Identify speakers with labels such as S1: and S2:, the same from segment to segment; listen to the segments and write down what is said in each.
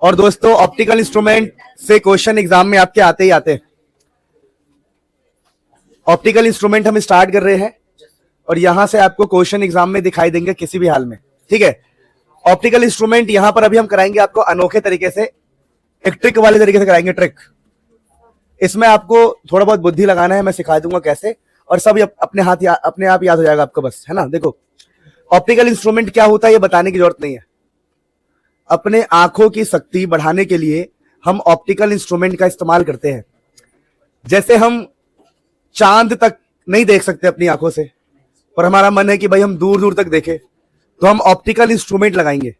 S1: और दोस्तों optical instrument से क्वेश्चन एग्जाम में आपके आते ही आते हैं। ऑप्टिकल इंस्ट्रूमेंट हम स्टार्ट कर रहे हैं और यहां से आपको क्वेश्चन एग्जाम में दिखाई देंगे किसी भी हाल में, ठीक है। ऑप्टिकल इंस्ट्रूमेंट यहां पर अभी हम कराएंगे आपको अनोखे तरीके से, एक ट्रिक वाले तरीके से कराएंगे। ट्रिक इसमें आपको थोड़ा बहुत बुद्धि लगाना है, मैं सिखा दूंगा कैसे, और सब अपने आप याद हो जाएगा आपको, बस, है ना। देखो ऑप्टिकल इंस्ट्रूमेंट क्या होता है ये बताने की जरूरत नहीं है। अपने आंखों की शक्ति बढ़ाने के लिए हम ऑप्टिकल इंस्ट्रूमेंट का इस्तेमाल करते हैं। जैसे हम चांद तक नहीं देख सकते अपनी आंखों से, पर हमारा मन है कि भाई हम दूर दूर तक देखें, तो हम ऑप्टिकल इंस्ट्रूमेंट लगाएंगे,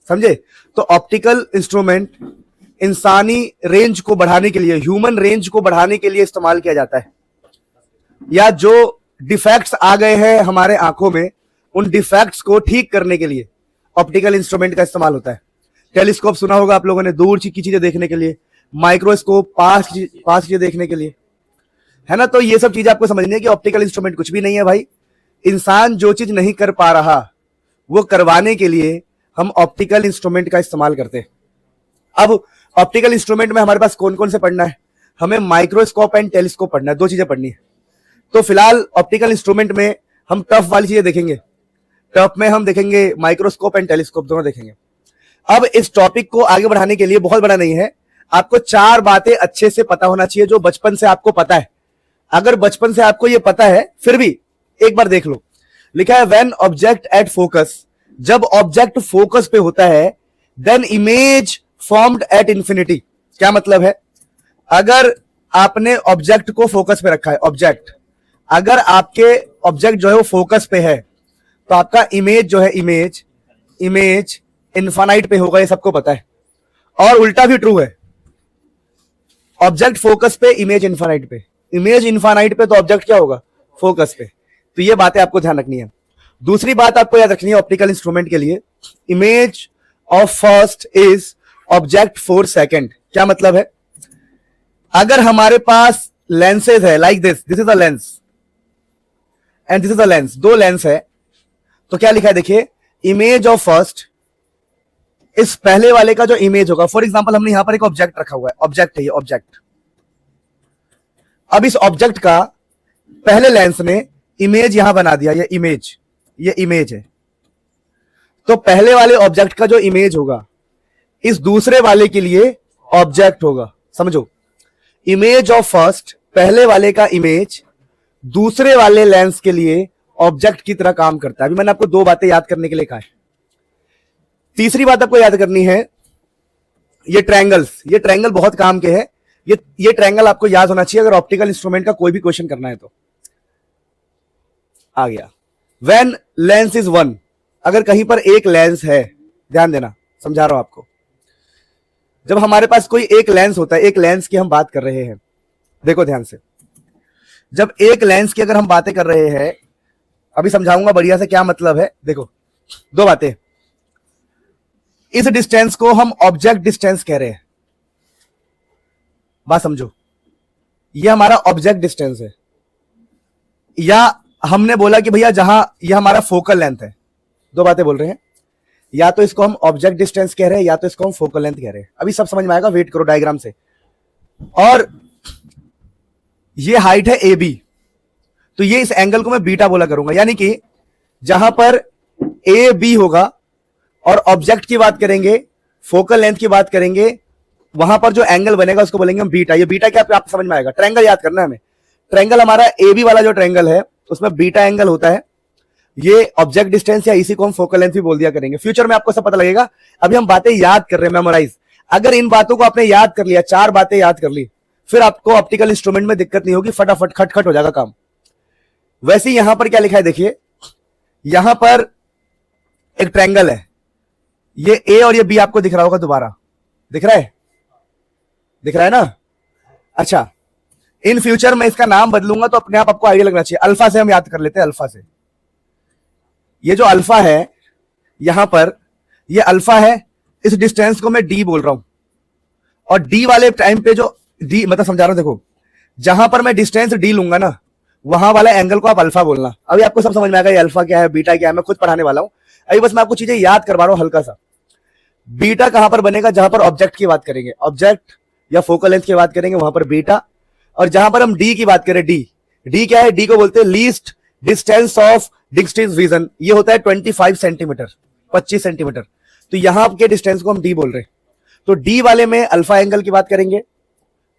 S1: समझे। तो ऑप्टिकल इंस्ट्रूमेंट इंसानी रेंज को बढ़ाने के लिए, ह्यूमन रेंज को बढ़ाने के लिए इस्तेमाल किया जाता है, या जो डिफेक्ट्स आ गए हैं हमारे आंखों में उन डिफेक्ट्स को ठीक करने के लिए ऑप्टिकल इंस्ट्रूमेंट का इस्तेमाल होता है। टेलीस्कोप सुना होगा आप लोगों ने, दूर की चीजें देखने के लिए। माइक्रोस्कोप पास चीजें देखने के लिए, है ना। तो ये सब चीजें आपको समझनी है कि ऑप्टिकल इंस्ट्रूमेंट कुछ भी नहीं है भाई। इंसान जो चीज नहीं कर पा रहा वो करवाने के लिए हम ऑप्टिकल इंस्ट्रूमेंट का इस्तेमाल करते हैं। अब ऑप्टिकल इंस्ट्रूमेंट में हमारे पास कौन कौन से पढ़ना है, हमें माइक्रोस्कोप एंड टेलीस्कोप पढ़ना है, दो चीजें पढ़नी है। तो फिलहाल ऑप्टिकल इंस्ट्रूमेंट में हम टफ वाली चीजें देखेंगे, टफ में हम देखेंगे माइक्रोस्कोप एंड टेलीस्कोप, दोनों देखेंगे। अब इस टॉपिक को आगे बढ़ाने के लिए, बहुत बड़ा नहीं है, आपको 4 बातें अच्छे से पता होना चाहिए जो बचपन से आपको पता है। अगर बचपन से आपको ये पता है फिर भी एक बार देख लो। लिखा है व्हेन ऑब्जेक्ट एट फोकस, जब ऑब्जेक्ट फोकस पे होता है, then image formed at infinity. क्या मतलब है, अगर आपने ऑब्जेक्ट को फोकस पे रखा है, ऑब्जेक्ट अगर आपके ऑब्जेक्ट जो है वो फोकस पे है, तो आपका इमेज जो है, इमेज इनफाइनाइट पे होगा, ये सबको पता है। और उल्टा भी ट्रू है, ऑब्जेक्ट फोकस पे, इमेज इनफाइनाइट पे। इमेज इनफाइनाइट पे तो ऑब्जेक्ट क्या होगा, फोकस पे। तो ये बातें आपको ध्यान रखनी है। दूसरी बात आपको याद रखनी है ऑप्टिकल इंस्ट्रूमेंट के लिए, image of first is object for second. क्या मतलब है, अगर हमारे पास लेंसेज है like this is a lens and this is a lens, 2 lens है, तो क्या लिखा है देखिए, इमेज ऑफ फर्स्ट, इस पहले वाले का जो इमेज होगा, फॉर एग्जांपल हमने यहां पर एक ऑब्जेक्ट रखा हुआ है, ऑब्जेक्ट है ये ऑब्जेक्ट। अब इस ऑब्जेक्ट का पहले लेंस ने इमेज यहां बना दिया, ये इमेज है, तो पहले वाले ऑब्जेक्ट का जो इमेज होगा इस दूसरे वाले के लिए ऑब्जेक्ट होगा, समझो। इमेज ऑफ फर्स्ट, पहले वाले का इमेज दूसरे वाले लेंस के लिए ऑब्जेक्ट की तरह काम करता है। अभी मैंने आपको 2 बातें याद करने के लिए कहा है। तीसरी बात आपको याद करनी है, ये ट्रायंगल बहुत काम के हैं। ये ट्रायंगल आपको याद होना चाहिए अगर ऑप्टिकल इंस्ट्रूमेंट का कोई भी क्वेश्चन करना है तो। आ गया, व्हेन लेंस इज 1, अगर कहीं पर एक लेंस है, ध्यान देना, समझा रहा हूं आपको। जब हमारे पास कोई एक लेंस होता है, एक लेंस की हम बात कर रहे हैं, देखो ध्यान से, जब एक लेंस की अगर हम बातें कर रहे हैं, अभी समझाऊंगा बढ़िया से क्या मतलब है। देखो 2 बातें, इस डिस्टेंस को हम ऑब्जेक्ट डिस्टेंस कह रहे हैं, बात समझो, ये हमारा ऑब्जेक्ट डिस्टेंस है, या हमने बोला कि भैया जहां ये हमारा फोकल लेंथ है। 2 बातें बोल रहे हैं, या तो इसको हम ऑब्जेक्ट डिस्टेंस कह रहे हैं या तो इसको हम फोकल लेंथ कह रहे हैं। अभी सब समझ में आएगा, वेट करो डायग्राम से। और ये हाइट है ए बी, तो ये इस एंगल को मैं बीटा बोला करूंगा, यानी कि जहां पर ए बी होगा और ऑब्जेक्ट की बात करेंगे, फोकल लेंथ की बात करेंगे, वहां पर जो एंगल बनेगा उसको बोलेंगे हम बीटा। ये बीटा क्या आप समझ में आएगा, ट्रायंगल याद करना है हमें। ट्रायंगल हमारा ए बी वाला जो ट्रायंगल है उसमें बीटा एंगल होता है, ये ऑब्जेक्ट डिस्टेंस या इसी को हम फोकल लेंथ भी बोल दिया करेंगे। फ्यूचर में आपको सब पता लगेगा, अभी हम बातें याद कर रहे हैं, मेमोराइज। अगर इन बातों को आपने याद कर लिया, 4 बातें याद कर ली, फिर आपको ऑप्टिकल इंस्ट्रूमेंट में दिक्कत नहीं होगी, फटाफट खटखट हो जाएगा काम। वैसे यहां पर क्या लिखा है देखिए, यहां पर एक ट्रायंगल है, ये ए और ये बी आपको दिख रहा होगा, दोबारा दिख रहा है ना। अच्छा, इन फ्यूचर में इसका नाम बदलूंगा तो अपने आप आपको आइडिया लगना चाहिए। अल्फा से हम याद कर लेते हैं, अल्फा से। ये जो अल्फा है यहां पर, ये अल्फा है, इस डिस्टेंस को मैं डी बोल रहा हूं, और डी वाले टाइम पे जो डी, मतलब समझा रहा हूं, देखो जहां पर मैं डिस्टेंस डी लूंगा ना, वहां वाला एंगल को आप अल्फा बोलना। अभी आपको सब समझ में आएगा ये अल्फा क्या है, बीटा क्या है, मैं खुद पढ़ाने वाला हूं। अभी बस मैं आपको चीजें याद करवा रहा हूं हल्का सा। बीटा कहां पर बनेगा? जहां पर ऑब्जेक्ट की बात करेंगे, ऑब्जेक्ट या फोकल लेंथ की बात करेंगे वहां पर बीटा। और जहां पर हम डी की बात करें, डी क्या है? डी को बोलते हैं least distance of distance vision, ये होता है 25 सेंटीमीटर, 25 सेंटीमीटर। तो यहां के डिस्टेंस को हम डी बोल रहे हैं। तो डी वाले में अल्फा एंगल की बात करेंगे।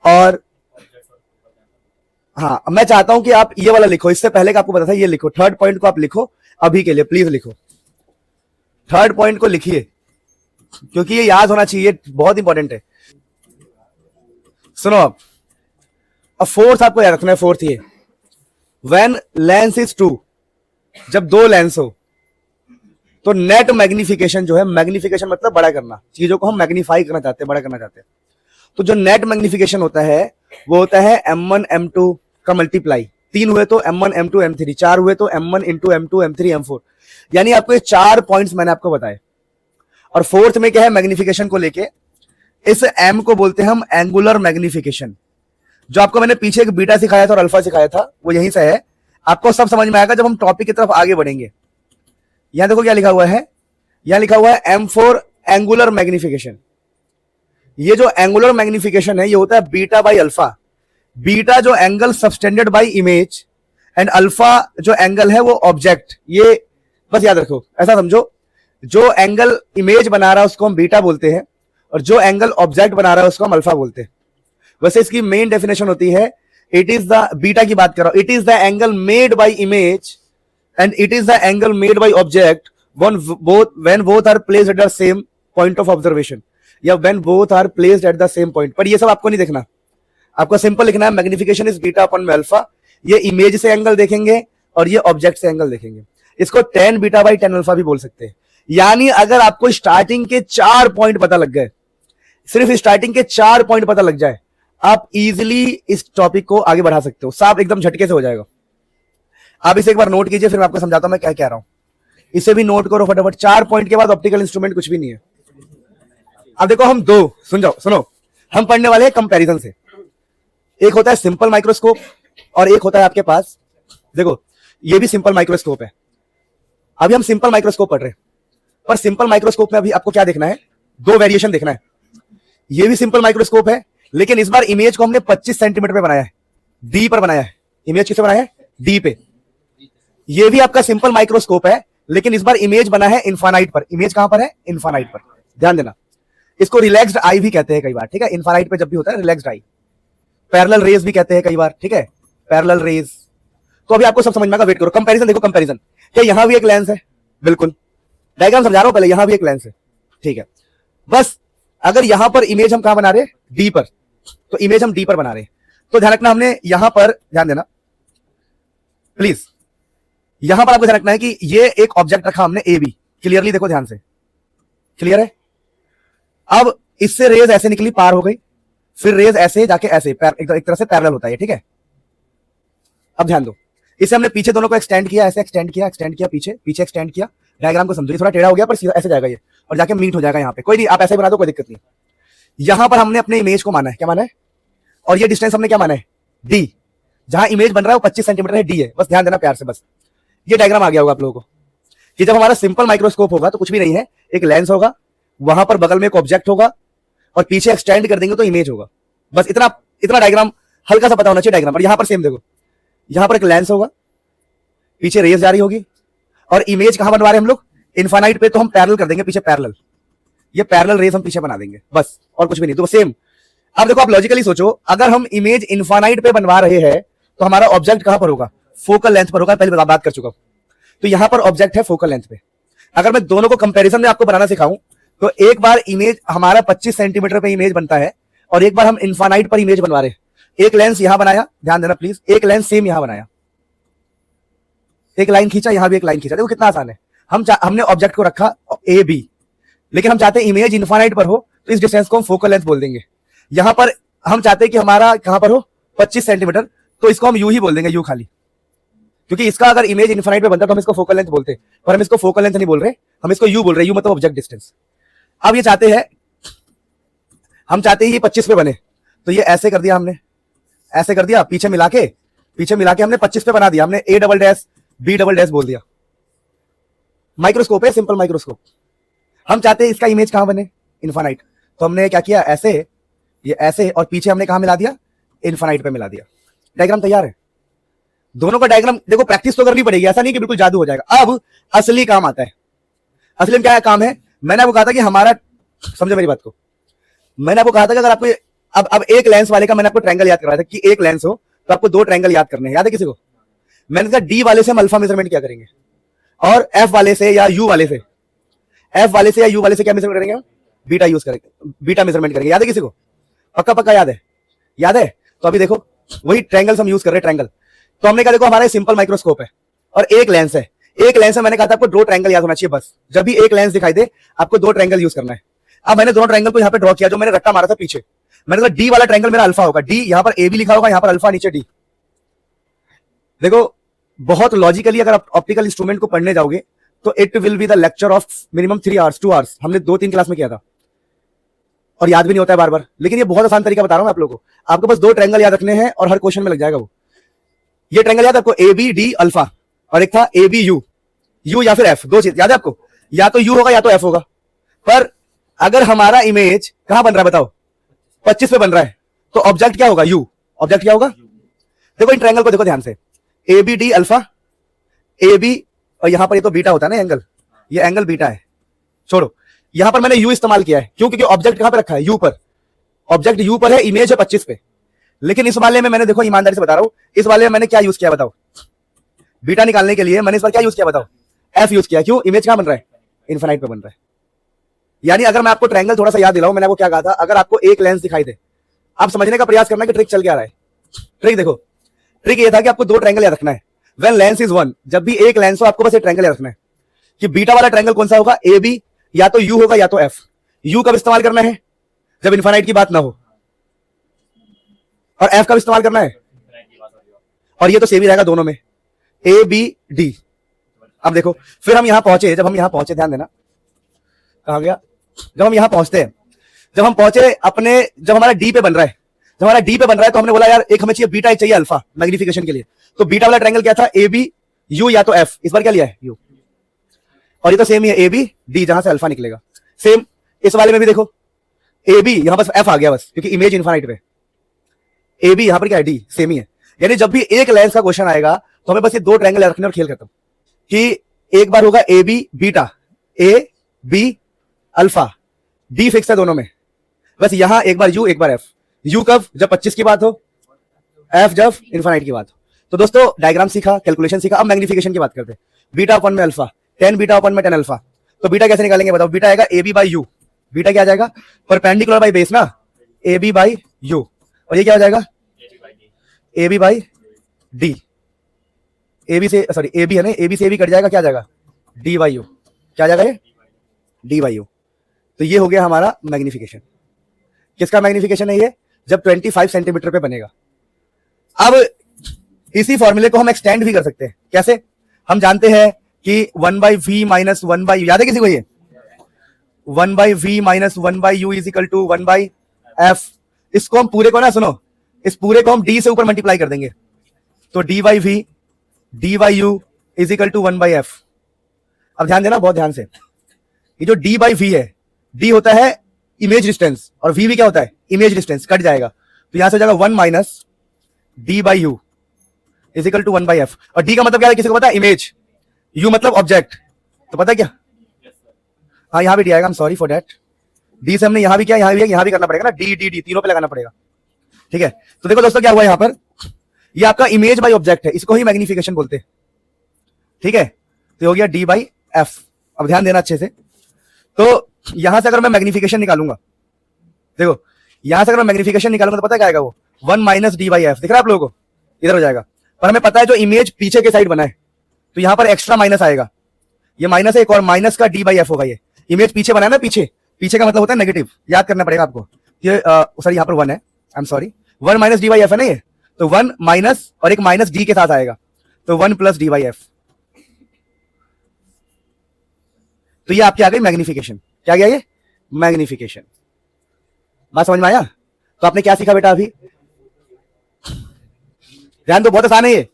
S1: और हाँ, मैं चाहता हूं कि आप ये वाला लिखो, इससे पहले का आपको पता था, ये लिखो, थर्ड पॉइंट को आप लिखो अभी के लिए, प्लीज लिखो, थर्ड पॉइंट को लिखिए, क्योंकि ये याद होना चाहिए, बहुत इंपॉर्टेंट है। सुनो अब फोर्थ आपको याद रखना है, फोर्थ ये, व्हेन लेंस इज टू, जब दो लेंस हो तो नेट मैग्निफिकेशन जो है, मैग्निफिकेशन मतलब बड़ा करना, चीजों को हम मैग्नीफाई करना चाहते हैं, बड़ा करना चाहते हैं। तो जो नेट मैग्निफिकेशन होता है वो होता है m1 m2 का मल्टीप्लाई, 3 हुए तो m1 m2 m3, 4 हुए तो m1 into m2 m3 m4। यानी आपको ये 4 पॉइंट्स मैंने आपको बताए। और फोर्थ में क्या है? मैग्निफिकेशन को लेके, इस m को बोलते हैं हम एंगुलर मैग्निफिकेशन। जो आपको मैंने पीछे एक बीटा सिखाया था और अल्फा सिखाया था, वो यहीं से है। आपको सब समझ में आएगा जब हम टॉपिक की तरफ आगे बढ़ेंगे। यहां देखो क्या लिखा हुआ है, यहां लिखा हुआ है M4 एंगुलर मैग्निफिकेशन। ये जो एंगुलर मैग्निफिकेशन है ये होता है बीटा बाई अल्फा। बीटा जो angle subtended by image, and alpha जो एंगल है वो ऑब्जेक्ट। ये बस याद रखो, ऐसा समझो, जो एंगल इमेज बना रहा है उसको हम बीटा बोलते हैं, और जो एंगल ऑब्जेक्ट बना रहा है उसको हम अल्फा बोलते हैं। वैसे इसकी मेन डेफिनेशन होती है, इट इज द, बीटा की बात कर रहा हूं, it is the angle made by image and it is the angle made by object when both are placed at the same point of observation, या when both are placed at the same point। पर ये सब आपको नहीं देखना, आपको simple लिखना है मैग्निफिकेशन इज बीटा अपॉन में अल्फा। ये इमेज से एंगल देखेंगे और ये ऑब्जेक्ट से एंगल देखेंगे। इसको 10 बीटा बाई 10 अल्फा भी बोल सकते हैं। यानी अगर आपको स्टार्टिंग के 4 पॉइंट पता लग गए, सिर्फ स्टार्टिंग के 4 पॉइंट पता लग जाए, आप इजिली इस टॉपिक को आगे बढ़ा सकते हो, साफ एकदम झटके से हो जाएगा। आप इसे एक बार नोट कीजिए, फिर मैं आपको समझाता हूं मैं क्या कह रहा हूं। इसे भी नोट करो फटाफट। 4 पॉइंट के बाद ऑप्टिकल इंस्ट्रूमेंट कुछ भी नहीं है। अब देखो हम दो, सुनो, हम पढ़ने वाले हैं कंपैरिजन से। एक होता है सिंपल माइक्रोस्कोप और एक होता है आपके पास, देखो ये भी सिंपल माइक्रोस्कोप है। अभी हम सिंपल माइक्रोस्कोप पढ़ रहे हैं, पर सिंपल माइक्रोस्कोप में अभी आपको क्या देखना है? 2 वेरिएशन देखना है। ये भी सिंपल माइक्रोस्कोप है, लेकिन इस बार इमेज को हमने 25 सेंटीमीटर पे बनाया है, डी पर बनाया है। इमेज किससे बनाया है? डी पे। ये भी आपका सिंपल माइक्रोस्कोप है, लेकिन इस बार इमेज बना है इन्फानाइट पर। इमेज कहां पर है? इन्फानाइट पर। ध्यान देना, इसको रिलैक्स्ड आई भी कहते हैं कई बार, ठीक है? इन्फानाइट पे जब भी होता है रिलैक्स्ड आई। पैरेलल रेज भी कहते हैं कई बार, ठीक है? Parallel raise. तो अभी आपको सब समझ में आएगा, वेट करो। कंपैरिजन देखो, कंपैरिजन क्या, यहां भी एक लेंस है, बिल्कुल डायग्राम समझा रहा हूं पहले, यहां भी एक लेंस है, ठीक है? बस अगर यहां पर इमेज हम कहां बना रहे हैं? डी पर। तो इमेज हम डी पर बना रहे हैं, तो ध्यान रखना, हमने यहां पर ध्यान देना प्लीज। यहां पर आपको ध्यान रखना है कि ये एक ऑब्जेक्ट रखा हमने ए बी, क्लियरली देखो ध्यान से, क्लियर है? अब इससे रेज ऐसे निकली, पार हो गई, फिर रेज ऐसे जाके ऐसे एक तरह से पैरेलल होता है, ठीक है? अब ध्यान दो, इसे हमने पीछे दोनों को एक्सटेंड किया, ऐसे एक्सटेंड किया, पीछे एक्सटेंड किया। डायग्राम को समझो, थोड़ा टेढ़ा हो गया पर सीधा ऐसे जाएगा ये, और जाके मीट हो जाएगा यहाँ पे। कोई नहीं, आप ऐसे बना दो, कोई दिक्कत नहीं। यहां पर हमने अपने इमेज को माना है, क्या माना है? और ये डिस्टेंस हमने क्या माना है? डी। जहां इमेज बन रहा है वो 25 सेंटीमीटर है, डी है। बस ध्यान देना प्यार से, बस ये डायग्राम आ गया होगा आप लोगों को कि जब हमारा सिंपल माइक्रोस्कोप होगा तो कुछ भी नहीं है, एक लेंस होगा, वहां पर बगल में एक ऑब्जेक्ट होगा, और पीछे एक्सटेंड कर देंगे तो इमेज होगा। बस इतना डायग्राम हल्का सा पता होना चाहिए डायग्राम। और यहां पर सेम देखो, यहां पर एक लेंस होगा, पीछे रेज जा रही होगी, और इमेज कहां बनवा रहे हैं हम लोग? इन्फानाइट पे। तो हम पैरेलल कर देंगे पीछे, पैरेलल, ये पैरेलल रेज हम पीछे बना देंगे, बस और कुछ भी नहीं। तो सेम। अब देखो आप लॉजिकली सोचो, अगर हम इमेज इन्फानाइट पे बनवा रहे हैं तो हमारा ऑब्जेक्ट कहां पर होगा? फोकल लेंथ पर होगा, पहले बात कर चुका हूं। तो यहां पर ऑब्जेक्ट है फोकल लेंथ पे। अगर मैं दोनों को कंपैरिजन में आपको बनाना सिखाऊं तो एक बार इमेज हमारा 25 सेंटीमीटर पे इमेज बनता है, और एक बार हम इन्फानाइट पर इमेज बनवा रहे हैं। एक लेंस यहां बनाया, ध्यान देना प्लीज, एक लेंस सेम यहां बनाया, एक लाइन खींचा, यहां भी एक लाइन खींचा। देखो कितना आसान है। हमने ऑब्जेक्ट को रखा ए बी, लेकिन हम चाहते हैं इमेज इन्फानाइट पर हो, तो इस डिस्टेंस को हम फोकल लेंथ बोल देंगे। यहां पर हम चाहते हैं कि हमारा कहां पर हो? 25 सेंटीमीटर, तो इसको हम यू ही बोल देंगे, यू खाली, क्योंकि इसका अगर इमेज इन्फानाइट पे बनता तो हम इसको फोकल लेंथ बोलते, पर हम इसको फोकल लेंथ नहीं बोल रहे, हम इसको यू बोल रहे हैं। यू मतलब ऑब्जेक्ट डिस्टेंस। अब ये चाहते हैं, हम चाहते हैं ये 25 पे बने, तो ये ऐसे कर दिया हमने, ऐसे कर दिया, पीछे मिला के हमने 25 पे बना दिया, हमने A double dash B double dash बोल दिया। माइक्रोस्कोप है, सिंपल माइक्रोस्कोप। हम चाहते हैं इसका इमेज कहां बने? इन्फानाइट। तो हमने क्या किया, ऐसे, ये ऐसे, और पीछे हमने कहा मिला दिया, इन्फानाइट पे मिला दिया। डायग्राम तैयार है। दोनों का डायग्राम देखो, प्रैक्टिस तो करनी पड़ेगी, ऐसा नहीं कि बिल्कुल जादू हो जाएगा। अब असली काम आता है। असली में क्या काम है, मैंने आपको कहा था कि हमारा, समझो मेरी बात को, मैंने आपको कहा था कि अगर आपको अब एक लेंस वाले का मैंने आपको ट्रायंगल याद करवाया था कि एक लेंस हो तो आपको 2 ट्रायंगल याद करने हैं, याद है किसी को? मैंने कहा डी वाले से हम अल्फा मेजरमेंट क्या करेंगे, और एफ वाले से या यू वाले से, एफ वाले से या यू वाले से क्या मेजरमेंट करेंगे हम? बीटा यूज करेंगे, बीटा मेजरमेंट करेंगे। याद है किसी को? पक्का पक्का याद है? याद है? तो अभी देखो वही ट्रायंगल्स हम यूज कर रहे हैं, ट्रायंगल। तो हमने कहा देखो हमारा सिंपल माइक्रोस्कोप है और एक लेंस है, एक लेंस है, मैंने कहा था आपको 2 ट्रायंगल याद होना चाहिए बस। जब भी एक लेंस दिखाई दे आपको 2 ट्रायंगल यूज करना है। अब मैंने दोनों ट्रायंगल को यहाँ पे ड्रॉ किया, जो मैंने रट्टा मारा था पीछे। मैंने कहा डी वाला ट्रायंगल मेरा अल्फा होगा, डी यहाँ पर ए भी लिखा होगा, यहाँ पर अल्फा, नीचे डी। देखो बहुत लॉजिकली अगर आप ऑप्टिकल इंस्ट्रूमेंट को पढ़ने जाओगे तो it will be the lecture of minimum 3 hours 2 hours. हमने 2-3 क्लास में किया था और याद भी नहीं होता है बार बार, लेकिन ये बहुत आसान तरीका बता रहा हूं आप लोगों को। आपको बस 2 ट्रायंगल याद रखने हैं और हर क्वेश्चन में लग जाएगा वो। ये ट्रायंगल याद है आपको, ए बी डी अल्फा, और एक था ए बी यू, यू या फिर एफ, 2 चीज याद है आपको? या तो यू होगा या तो एफ होगा। पर अगर हमारा इमेज कहां बन रहा है बताओ? 25 पे बन रहा है, तो ऑब्जेक्ट क्या होगा? यू। ऑब्जेक्ट क्या होगा? देखो इन ट्रायंगल को देखो ध्यान से, A B D alpha, A B, और यहां पर ये तो बीटा होता है ना एंगल, ये एंगल बीटा है। छोड़ो, यहां पर मैंने यू इस्तेमाल किया है, क्यों? क्योंकि ऑब्जेक्ट कहां पे रखा है? यू पर। ऑब्जेक्ट यू पर है, इमेज है 25 पे। लेकिन इस वाले में मैंने, देखो ईमानदारी से बता रहा हूं, इस वाले में मैंने क्या यूज किया बताओ? बीटा निकालने के लिए मैंने इस बार क्या यूज किया बताओ? एफ यूज किया। क्यों? इमेज कहां बन रहा है? इनफाइनाइट पे बन रहा है। यानी अगर मैं आपको ट्रायंगल थोड़ा सा याद दिलाऊं, मैंने आपको क्या कहा था, अगर आपको एक लेंस दिखाई दे, आप समझने का प्रयास करना कि ट्रिक चल क्या रहा है। ट्रिक देखो, ट्रिक ये था कि आपको 2 ट्रायंगल याद रखना है। व्हेन लेंस इज 1, जब भी एक लेंस हो आपको बस एक ट्रायंगल याद रखना है कि बीटा वाला ट्रायंगल कौन सा होगा? ए बी, या तो यू होगा या तो एफ। यू कब इस्तेमाल करना है? जब इनफाइनाइट की बात ना हो। और एफ कब इस्तेमाल करना है? और ये तो सेम ही रहेगा दोनों में, ए बी डी। अब देखो फिर हम यहां पहुंचे, जब हम यहां पहुंचे, ध्यान देना कहा गया, जब हम यहां पहुंचते हैं, जब हम पहुंचे अपने, जब हमारा डी पे बन रहा है, जब हमारा डी पे बन रहा है तो हमने बोला यार एक हमें चाहिए बीटा, एक चाहिए अल्फा मैग्निफिकेशन के लिए। तो बीटा वाला ट्रायंगल क्या था? ए बी यू या तो एफ। इस बार क्या लिया है? यू। और ये तो सेम ही है, ए बी डी, जहां से अल्फा निकलेगा। सेम इस वाले में भी देखो, ए बी, यहां बस एफ आ गया बस, क्योंकि इमेज इनफाइनाइट पे। ए बी, यहां पर क्या है? डी, सेम ही है। यानी जब भी एक लेंस का क्वेश्चन आएगा तो हमें बस ये 2 ट्रायंगल रखने और खेल खत्म। कि एक बार होगा A B beta, A B alpha, D fix है दोनों में, बस यहां एक बार यू एक बार एफ। यू कब? जब 25 की बात हो, एफ जब इनफाइनाइट की बात हो। तो दोस्तों डायग्राम सीखा, कैलकुलेशन सीखा, अब मैग्निफिकेशन की बात करते हैं। बीटा अपन में अल्फा, 10 बीटा अपन में 10 अल्फा। तो बीटा कैसे निकालेंगे बताओ? बीटा आएगा A B by U. Beta क्या आ जाएगा? परपेंडिकुलर बाई बेस ना, ए बी बाई यू। और ये क्या हो जाएगा? A B by D. A B से, सॉरी ए बी है ना, ए बी से ए बी कट जाएगा, क्या आ जाएगा? D by U. क्या आ जाएगा ये? D by you. तो ये हो गया हमारा मैग्निफिकेशन। किसका मैग्निफिकेशन है ये? जब 25 सेंटीमीटर पे बनेगा। अब इसी फॉर्मूले को हम एक्सटेंड भी कर सकते हैं। कैसे? हम जानते हैं कि 1/v माइनस 1/u, याद है किसी को ये? 1/v minus 1/u is equal to 1/f। इसको हम पूरे को ना, सुनो, इस पूरे को हम d से ऊपर मल्टीप्लाई कर देंगे, तो d/v d/u is equal to 1/f। अब ध्यान देना बहुत ध्यान से, ये जो d/v है, d होता है इमेज डिस्टेंस और v भी क्या होता है? इमेज डिस्टेंस, कट जाएगा, तो यहां से हो जाएगा 1 minus d/u is equal to 1/f। और d का मतलब क्या है किसी को पता है? इमेज। u मतलब ऑब्जेक्ट, तो पता है क्या? हाँ यहां भी d आएगा, I am sorry for that. d से हमने यहां भी किया, यहां भी करना पड़ेगा ना, d d d तीनों पे लगाना पड़ेगा। ठीक है, तो देखो दोस्तों क्या हुआ यहां पर, ये आपका इमेज बाय ऑब्जेक्ट है, इसको ही मैग्निफिकेशन बोलते हैं। ठीक है, तो हो गया d/f। अब ध्यान देना अच्छे से, तो यहां से अगर मैं मैग्निफिकेशन निकालूंगा, देखो यहां से अगर मैं मैग्निफिकेशन निकालूंगा तो पता क्या आएगा? वो 1 माइनस d/f। दिख रहा है आप लोगों को? इधर हो जाएगा। पर हमें पता है जो इमेज पीछे के साइड बना है, तो यहां पर एक्स्ट्रा माइनस आएगा, ये माइनस है, एक और माइनस का d/f होगा। ये इमेज पीछे बना है ना, पीछे, पीछे का मतलब होता है नेगेटिव, याद करना पड़ेगा आपको। ये सॉरी यहां पर 1 है, I am sorry, 1 minus d/f है ना ये, तो 1 माइनस और एक माइनस d के साथ आएगा, तो 1 प्लस d/f। तो ये आपकी आ गई मैग्निफिकेशन। क्या गया ये? मैग्निफिकेशन। बात समझ में आया? तो आपने क्या सीखा बेटा अभी? ध्यान दो, बहुत आसान है ये।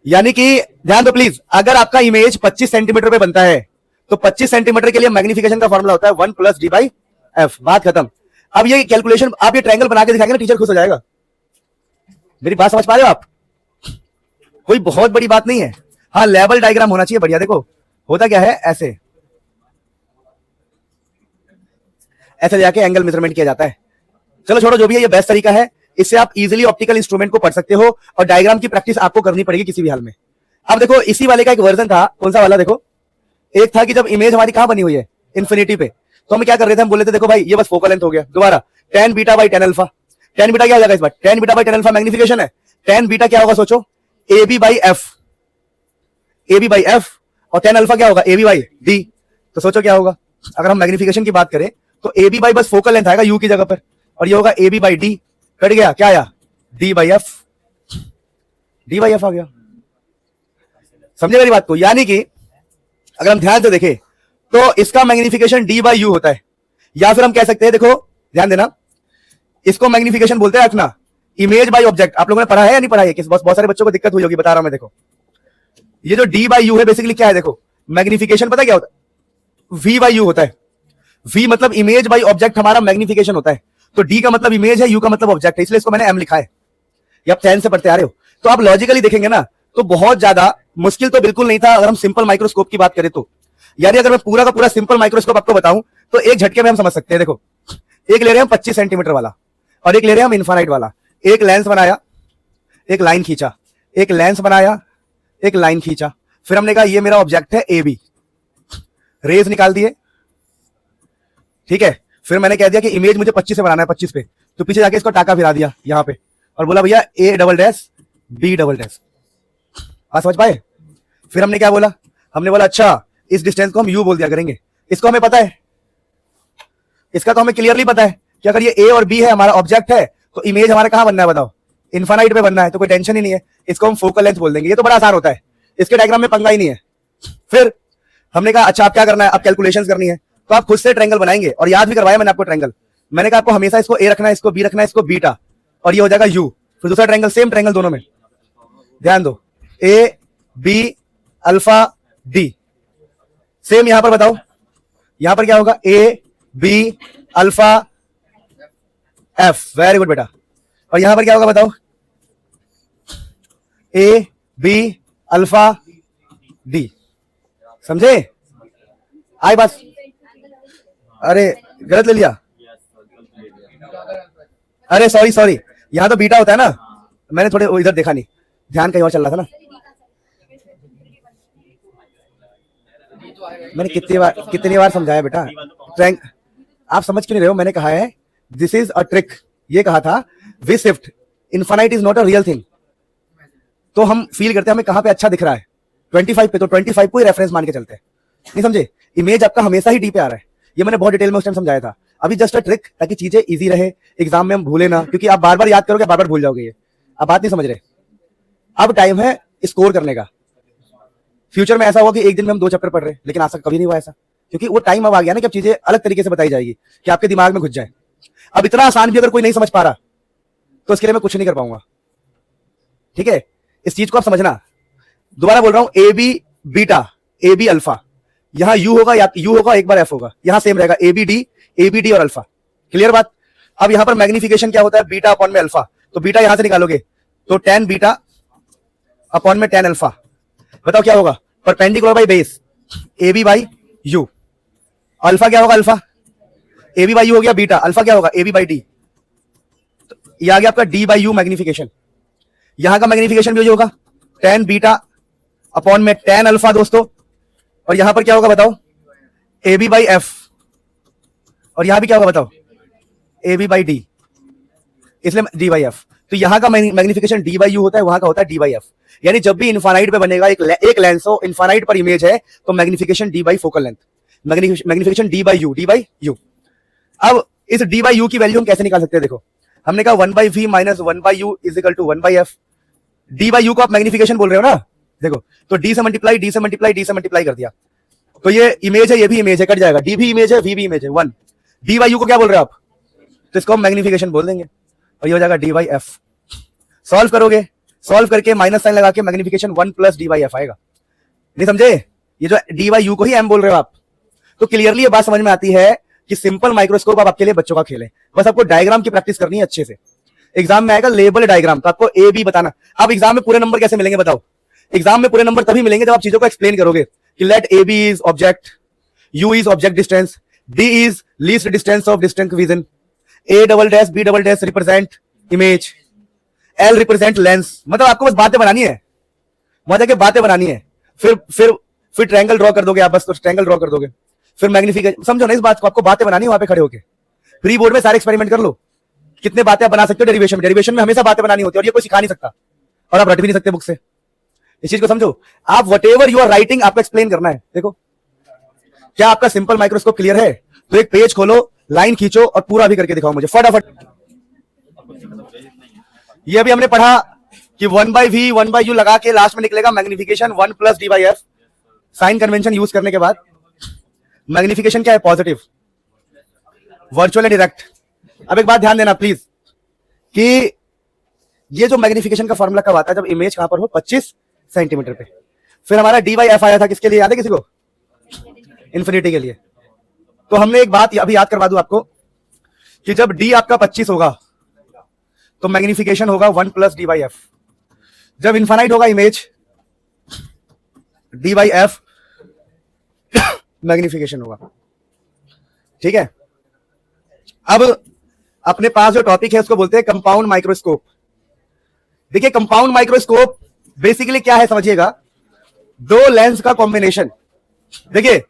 S1: यानी कि ध्यान दो प्लीज, अगर आपका इमेज 25 सेंटीमीटर पे बनता है तो 25 सेंटीमीटर के लिए मैग्निफिकेशन का फॉर्मूला होता है 1 प्लस d/f। एफ, बात खत्म। अब ये कैलकुलेशन आप ये ट्रायंगल बना के दिखाएंगे ना, टीचर खुश हो जाएगा। मेरी बात समझ पा रहे हो आप? कोई बहुत बड़ी बात नहीं है। हाँ, लेवल डायग्राम होना चाहिए बढ़िया। देखो होता क्या है, ऐसे ऐसे जाके एंगल मेजरमेंट किया जाता है। चलो छोड़ो, जो भी है, ये बेस्ट तरीका है। इससे आप इजीली ऑप्टिकल इंस्ट्रूमेंट को पढ़ सकते हो और डायग्राम की प्रैक्टिस आपको करनी पड़ेगी किसी भी हाल में। अब देखो इसी वाले का एक वर्जन था, कौन सा वाला? देखो एक था कि जब इमेज हमारी कहां बनी हुई है, इन्फिनिटी पे, तो हम क्या कर रहे थे, हम बोले थे देखो भाई ये बस फोकल लेंथ हो गया। दोबारा tan beta by tan alpha. tan beta क्या हो जाएगा इस बार? tan beta by tan alpha magnification है। tan बीटा क्या होगा सोचो? ab by F, ab by F, और tan अल्फा क्या होगा? ab by D. तो सोचो क्या होगा अगर हम मैग्निफिकेशन की बात करें, तो ab by bus focal length आएगा u की जगह पर, और ये होगा ab बाई डी। कट गया, क्या आया? d by F. d by F आ गया। समझे मेरी बात को? यानी कि अगर हम ध्यान से देखें तो इसका मैग्निफिकेशन d बाई यू होता है, या फिर हम कह सकते हैं, देखो ध्यान देना, इसको मैग्निफिकेशन बोलते हैं रखना इमेज बाई ऑब्जेक्ट। आप लोगों ने पढ़ा है या नहीं पढ़ा है? बहुत सारे बच्चों को दिक्कत हुई होगी, बता रहा हूं मैं। देखो ये जो d बाई यू है बेसिकली क्या है? देखो मैग्निफिकेशन पता क्या होता है? v बाई यू होता है। v मतलब इमेज बाई ऑब्जेक्ट हमारा मैग्निफिकेशन होता है। तो d का मतलब इमेज है, u का मतलब ऑब्जेक्ट है, इसलिए इसको मैंने m लिखा है। ये आप चैन से पढ़ते आ रहे हो। तो आप लॉजिकली देखेंगे ना, तो बहुत ज्यादा मुश्किल तो बिल्कुल नहीं था अगर हम सिंपल माइक्रोस्कोप की बात करें तो। यानी अगर मैं पूरा का पूरा सिंपल माइक्रोस्कोप आपको बताऊं तो एक झटके में हम समझ सकते हैं। देखो एक ले रहे हैं हम 25 सेंटीमीटर वाला, और एक ले रहे हैं हम इन्फानाइट वाला। एक लेंस बनाया, एक लाइन खींचा, एक लेंस बनाया, एक लाइन खींचा, फिर हमने कहा ये मेरा ऑब्जेक्ट है ए बी, रेज निकाल दिए, ठीक है। फिर मैंने कह दिया कि इमेज मुझे 25 से बनाना है, 25 पे, तो पीछे जाके इसको टाका फिरा दिया यहां पे, और बोला भैया A double dash B double dash. बात समझ पाए? फिर हमने क्या बोला? हमने बोला अच्छा इस डिस्टेंस को हम यू बोल दिया करेंगे। इसको हमें पता है, इसका तो हमें क्लियरली पता है कि अगर ये ए और बी है, हमारा ऑब्जेक्ट है, तो इमेज हमारा कहां बनना है बताओ? इन्फानाइट पे बनना है, तो कोई टेंशन ही नहीं है। इसको हम फोकल लेंथ बोल देंगे। ये तो बड़ा आसान होता है, इसके डायग्राम में पंगा ही नहीं है। फिर हमने कहा अच्छा आप क्या करना है, अब कैलकुलेशंस करनी है, तो आप खुद से ट्रायंगल बनाएंगे, और याद भी करवाया मैंने आपको ट्रायंगल। मैंने कहा आपको हमेशा इसको ए रखना है, इसको बी रखना है, इसको बीटा, और ये हो जाएगा यू। फिर दूसरा ट्रायंगल, सेम ट्रायंगल दोनों में, ध्यान दो, A B alpha D. Same यहां पर बताओ, यहां पर क्या होगा? A B alpha F. Very good बेटा। और यहां पर क्या होगा बताओ? A B alpha D. समझे? आई बात? अरे गलत ले लिया, अरे सॉरी सॉरी, यहां तो बीटा होता है ना, मैंने थोड़े इधर देखा नहीं, ध्यान कहीं और चल रहा था ना। मैंने कितनी बार समझाया बेटा, आप समझ क्यों नहीं रहे हो? मैंने कहा है दिस इज अ ट्रिक, ये कहा था we shift, infinite is not a real thing. तो हम फील करते हैं हमें कहां पे अच्छा दिख रहा है, 25 पे, तो 25 को ही रेफरेंस मान के चलते हैं। नहीं समझे? इमेज आपका हमेशा ही डी पे आ रहा है, ये मैंने बहुत डिटेल में उस टाइम समझाया था। अभी जस्ट अ ट्रिक, ताकि चीजें इजी रहे, एग्जाम में हम भूले ना, क्योंकि आप बार बार याद करोगे, बार बार भूल जाओगे। ये आप बात नहीं समझ रहे। अब टाइम है स्कोर करने का। फ्यूचर में ऐसा होगा कि एक दिन में हम 2 चैप्टर पढ़ रहे हैं, लेकिन आज तक कभी नहीं हुआ ऐसा, क्योंकि वो टाइम अब आ गया ना कि अब चीजें अलग तरीके से बताई जाएगी, कि आपके दिमाग में घुस जाए। अब इतना आसान भी अगर कोई नहीं समझ पा रहा, तो इसके लिए मैं कुछ नहीं कर पाऊंगा, ठीक है? इस चीज को आप समझना। दोबारा बोल रहा हूं, A B beta, A B alpha, यहां यू होगा, या यू होगा, एक बार एफ होगा, यहां सेम रहेगा, ए बी डी और अल्फा। क्लियर बात? अब यहां पर मैग्निफिकेशन क्या होता है? बीटा अपॉन में अल्फा। तो बीटा यहां से निकालोगे तो tan बीटा अपॉन में tan अल्फा। बताओ क्या होगा? Perpendicular by base, A B by U. Alpha क्या होगा? Alpha A B by U हो गया, बीटा अल्फा क्या होगा? A B by D. ये आ गया आपका डी बाई यू मैग्निफिकेशन। यहां का मैग्निफिकेशन भी होगा tan बीटा अपॉन में tan अल्फा दोस्तों, और यहां पर क्या होगा बताओ? ए बी बाई एफ, और यहां भी क्या होगा बताओ? ए बी बाई डी, इसलिए डी बाई एफ। तो यहां का मैग्निफिकेशन डी बाई यू होता है, वहां का होता है डी बाई एफ। यानी जब भी इन्फानाइट पे बनेगा एक लेंस हो, इन्फानाइट पर इमेज है, तो magnification D by focal length, magnification D by U. अब इस डी बाई यू की वैल्यू हम कैसे निकाल सकते हैं? देखो हमने कहा 1 by V minus 1 by U is equal to 1 by F. D by U को आप मैग्निफिकेशन बोल रहे हो ना, देखो तो डी से मल्टीप्लाई कर दिया, तो ये इमेज है, ये भी इमेज है, कट जाएगा, डी भी इमेज है, वी भी इमेज है, 1। डी बाई यू को क्या बोल रहे हो आप? तो इसको हम मैग्निफिकेशन बोल देंगे, और ये हो जाएगा डी बाई एफ। सॉल्व करोगे, सॉल्व करके माइनस साइन लगा के magnification 1 plus D by F आएगा। नहीं समझे? ये जो डी बाई यू को ही एम बोल रहे हो आप। तो क्लियरली ये बात समझ में आती है कि सिंपल माइक्रोस्कोप आप आपके लिए बच्चों का खेल है, बस आपको डायग्राम की प्रैक्टिस करनी है अच्छे से। एग्जाम में आएगा लेबल डायग्राम, तो आपको ए बी बताना। अब एग्जाम में पूरे नंबर कैसे मिलेंगे बताओ? एग्जाम में पूरे नंबर तभी मिलेंगे जब आप चीजों को एक्सप्लेन करोगे कि let A B is object, U is object distance, D is least distance of distant vision, A double dash B double dash represent image, L represent lens. मतलब आपको बस बातें बनानी है, मजा के बातें बनानी है। फिर ट्रायंगल ड्रॉ कर दोगे आप, बस तो ट्रायंगल ड्रॉ कर दोगे। फिर मैग्निफिकेशन, समझो ना इस बात को, आपको बातें बनानी है वहां पे खड़े होके। प्री बोर्ड में सारे एक्सपेरिमेंट कर लो, कितने बातें आप बना सकते हो। डेरिवेशन में हमेशा बातें बनानी होती है और ये कोई सिखा नहीं सकता, और आप रट भी नहीं सकते बुक से। इस चीज को समझो, आप वटेवर यू आर राइटिंग आपको एक्सप्लेन करना है। देखो क्या आपका सिंपल माइक्रोस्कोप क्लियर है? तो एक पेज खोलो, लाइन खींचो और पूरा भी करके दिखाओ मुझे फटाफट। ये अभी हमने पढ़ा कि 1/v 1/u लगा के लास्ट में निकलेगा magnification 1 + d/f। Sign convention use करने के बाद मैग्निफिकेशन क्या है? Positive, virtual and direct. अब एक बात ध्यान देना प्लीज कि ये जो मैग्निफिकेशन का फॉर्मूला कब आता है? जब इमेज कहां पर हो? 25 सेंटीमीटर पे। फिर हमारा d/f आया था किसके लिए? याद है किसी को? इंफिनिटी के लिए। तो हमने एक बात अभी याद करवा दूं आपको कि जब d आपका 25 होगा तो मैग्निफिकेशन होगा 1 + d/f। जब इनफाइनाइट होगा इमेज, d/f मैग्निफिकेशन होगा। ठीक है, अब अपने पास जो टॉपिक है उसको बोलते हैं कंपाउंड माइक्रोस्कोप। देखिए कंपाउंड माइक्रोस्कोप बेसिकली क्या है समझिएगा, दो लेंस का कॉम्बिनेशन। देखिए